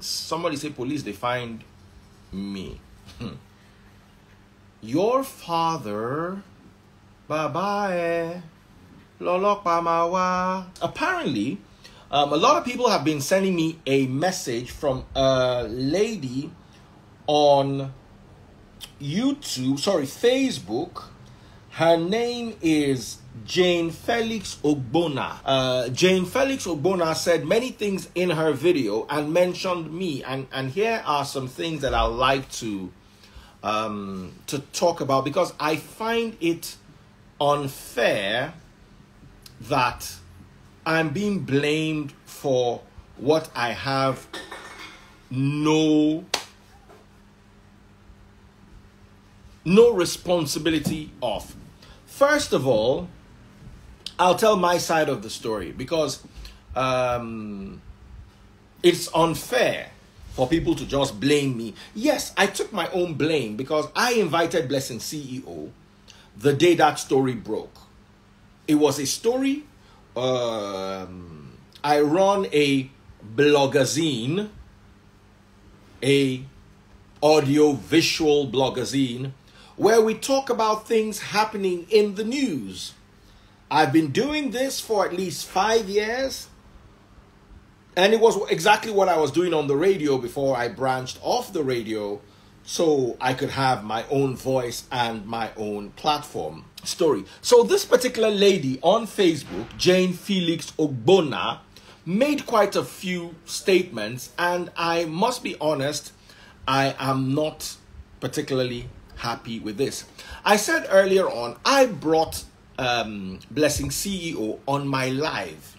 Somebody say, police, they find me. Your father, bye-bye, lolo pamawa. Apparently, a lot of people have been sending me a message from a lady on Facebook. Her name is Jane Felix Ogbonna. Jane Felix Ogbonna said many things in her video and mentioned me. And here are some things that I'd like to talk about, because I find it unfair that I'm being blamed for what I have no responsibility of. First of all, I'll tell my side of the story, because it's unfair for people to just blame me. Yes, I took my own blame, because I invited Blessing CEO the day that story broke. It was a story. I run a blogazine, a audio-visual blogazine, where we talk about things happening in the news. I've been doing this for at least 5 years, and it was exactly what I was doing on the radio before I branched off the radio so I could have my own voice and my own platform. Story. So this particular lady on Facebook, Jane Felix Ogbonna, made quite a few statements, and I must be honest, I am not particularly happy with this. I said earlier on, I brought Blessing CEO on my live.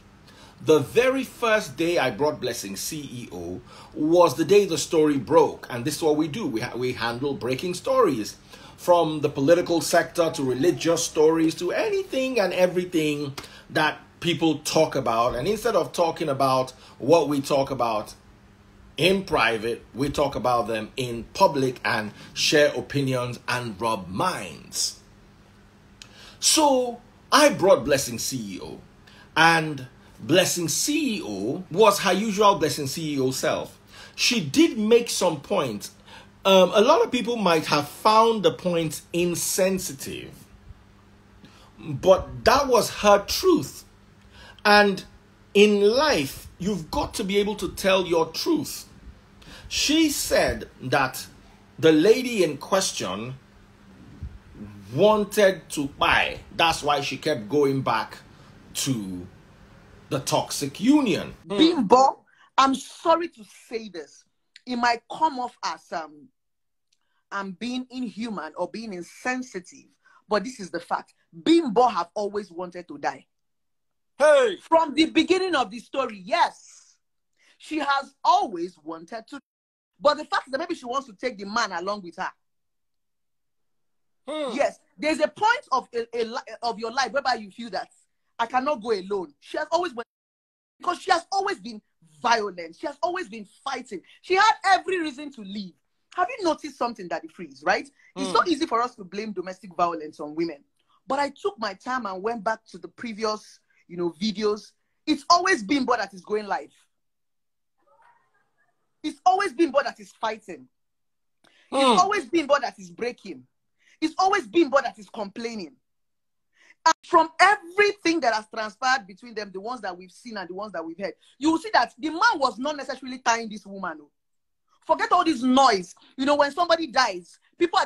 The very first day I brought Blessing CEO was the day the story broke, and this is what we do. We handle breaking stories, from the political sector to religious stories to anything and everything that people talk about. And instead of talking about what we talk about in private, we talk about them in public and share opinions and rub minds. So I brought Blessing CEO, and Blessing CEO was her usual Blessing CEO self. She did make some points. A lot of people might have found the points insensitive, but that was her truth. And in life, you've got to be able to tell your truth. She said that the lady in question wanted to buy. That's why she kept going back to the toxic union. Bimbo, I'm sorry to say this. It might come off as I'm being inhuman or being insensitive, but this is the fact. Bimbo have always wanted to die. Hey! From the beginning of the story, yes. She has always wanted to. But the fact is that maybe she wants to take the man along with her. Yes, there's a point of your life whereby you feel that I cannot go alone. She has always wanted, because she has always been violent. She has always been fighting. She had every reason to leave. Have you noticed something, Daddy Freeze, right? It's so easy for us to blame domestic violence on women. But I took my time and went back to the previous, videos. It's always Bimbo that is going live. It's always Bimbo that is fighting. It's always Bimbo that is breaking. It's always Bimbo that is complaining. And from everything that has transpired between them, the ones that we've seen and the ones that we've heard, you will see that the man was not necessarily tying this woman. Forget all this noise. When somebody dies, people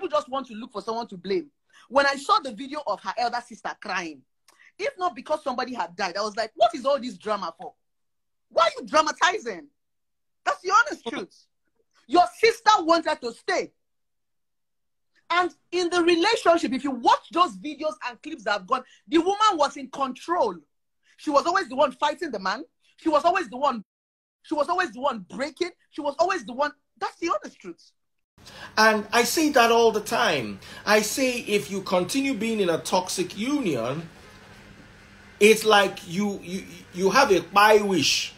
just want to look for someone to blame. When I saw the video of her elder sister crying, if not because somebody had died, I was like, what is all this drama for? Why are you dramatizing? That's the honest truth. Your sister wanted to stay. And in the relationship, if you watch those videos and clips that have gone, the woman was in control. She was always the one fighting the man. She was always the one breaking. She was always the one. That's the honest truth. And I say that all the time. I say if you continue being in a toxic union, it's like you have a buy wish.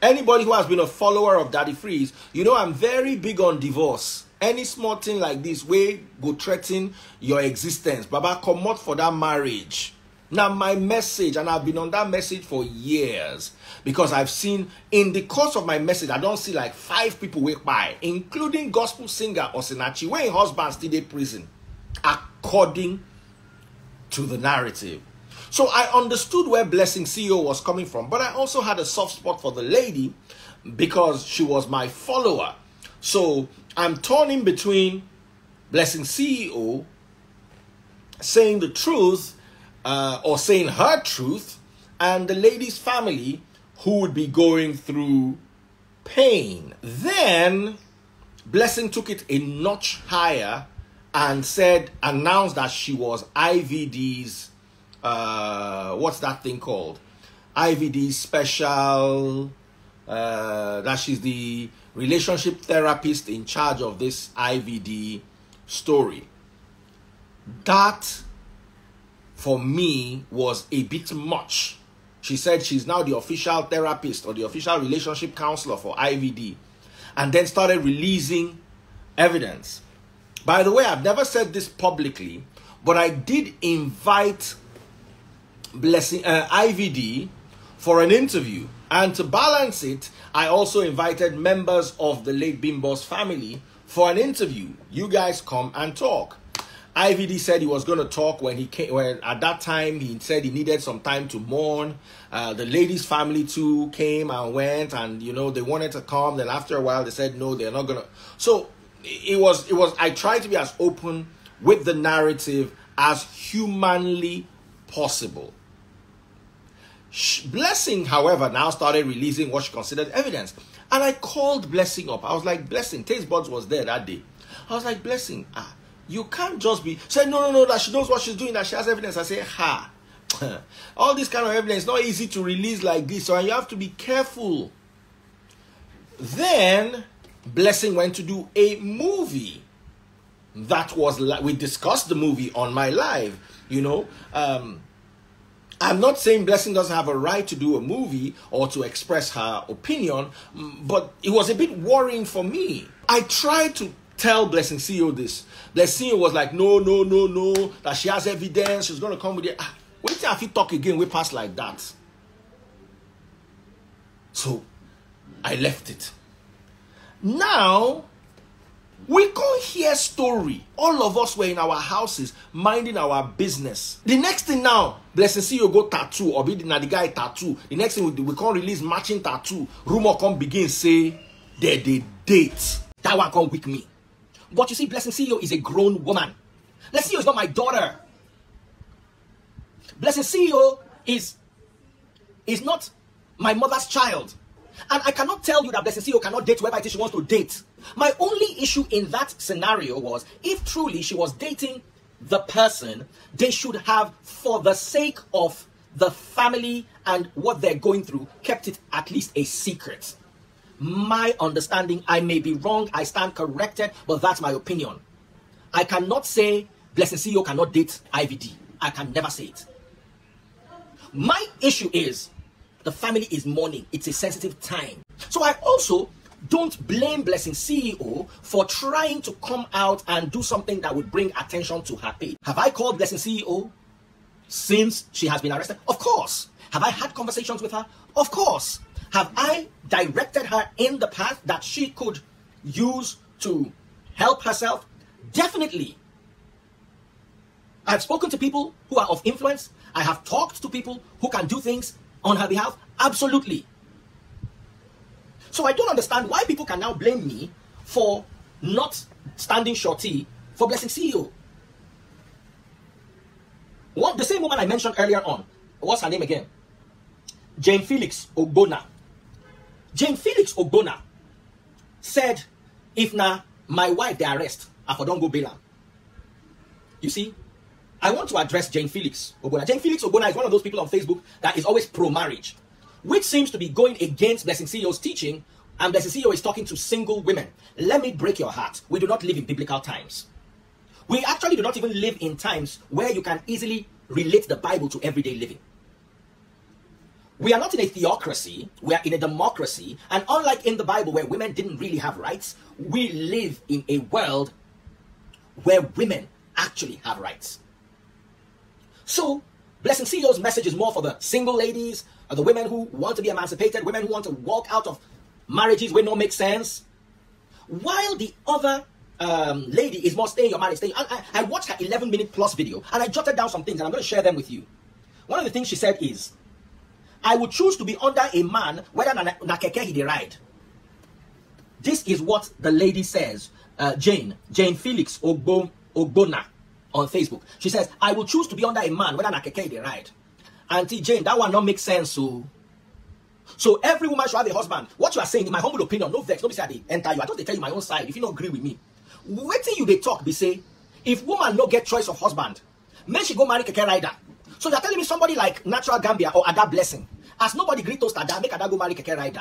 Anybody who has been a follower of Daddy Freeze, I'm very big on divorce. Any small thing like this, way go threaten your existence. Baba, come out for that marriage. Now, my message, and I've been on that message for years, because I've seen in the course of my message, I don't see like 5 people wake by, including gospel singer Osinachi, when husband still in prison, according to the narrative. So I understood where Blessing CEO was coming from, but I also had a soft spot for the lady because she was my follower. So I'm torn in between Blessing CEO saying the truth, or saying her truth, and the lady's family who would be going through pain. Then Blessing took it a notch higher and announced that she was IVD's, what's that thing called? IVD's special, that she's the relationship therapist in charge of this IVD story. That, for me, was a bit much. She said she's now the official therapist or the official relationship counselor for IVD, and then started releasing evidence. By the way, I've never said this publicly, but I did invite Blessing IVD for an interview, and to balance it, I also invited members of the late Bimbo's family for an interview. You guys come and talk. IVD said he was going to talk when he came. When at that time he said he needed some time to mourn. The lady's family too came and went, and they wanted to come. Then after a while they said no, they're not gonna. So it was. I tried to be as open with the narrative as humanly possible. Blessing, however, now started releasing what she considered evidence, and I called Blessing up. I was like, Blessing, Taste Buds was there that day. I was like, Blessing, you can't just be saying no, that she knows what she's doing, that she has evidence. I say, all this kind of evidence not easy to release like this, so you have to be careful. Then Blessing went to do a movie that was like, we discussed the movie on my live. I'm not saying Blessing doesn't have a right to do a movie or to express her opinion, but it was a bit worrying for me. I tried to tell Blessing CEO this. Blessing CEO was like, no, that she has evidence, she's going to come with it. Wait till I talk again, we pass like that. So I left it. Now, we can't hear story. All of us were in our houses, minding our business. The next thing now, Blessing CEO go tattoo, or be the guy tattoo. The next thing we can't release matching tattoo. Rumor come begin say, they date. That one can't wake me. But you see, Blessing CEO is a grown woman. Blessing CEO is not my daughter. Blessing CEO is not my mother's child. And I cannot tell you that Blessing CEO cannot date whoever it is she wants to date. My only issue in that scenario was, if truly she was dating the person, they should have, for the sake of the family and what they're going through, kept it at least a secret. My understanding, I may be wrong, I stand corrected, but that's my opinion. I cannot say Blessing CEO cannot date IVD. I can never say it. My issue is, the family is mourning. It's a sensitive time. So I also don't blame Blessing CEO for trying to come out and do something that would bring attention to her page. Have I called Blessing CEO since she has been arrested? Of course. Have I had conversations with her? Of course. Have I directed her in the path that she could use to help herself? Definitely. I've spoken to people who are of influence. I have talked to people who can do things on her behalf. Absolutely. So I don't understand why people can now blame me for not standing shorty for Blessing CEO. The same woman I mentioned earlier on, what's her name again? Jane Felix Ogbonna. Jane Felix Ogbonna said, if na my wife they arrest, I for don't go bail am. You see, I want to address Jane Felix Ogbonna. Jane Felix Ogbonna is one of those people on Facebook that is always pro-marriage, which seems to be going against Blessing CEO's teaching, and Blessing CEO is talking to single women. Let me break your heart. We do not live in biblical times. We actually do not even live in times where you can easily relate the Bible to everyday living. We are not in a theocracy, we are in a democracy, and unlike in the Bible where women didn't really have rights, we live in a world where women actually have rights. So, Blessing CEO's message is more for the single ladies, the women who want to be emancipated, women who want to walk out of marriages where no make sense. While the other lady is more stay in your marriage. I watched her 11-minute plus video and I jotted down some things and I'm going to share them with you. One of the things she said is, I would choose to be under a man whether na keke he dey ride. This is what the lady says, Jane Felix Ogbona on Facebook. She says, I will choose to be under a man whether na keke he dey ride. Auntie Jane, that one not make sense. So every woman should have a husband. What you are saying, in my humble opinion, no vex, don't be say they enter you. I just tell you my own side. If you don't agree with me, wait till you they talk. Be say, if woman no get choice of husband, may she go marry keke rider. So you're telling me somebody like Natural Gambia or Ada Blessing, as nobody greet toast Ada, make Ada go marry keke rider.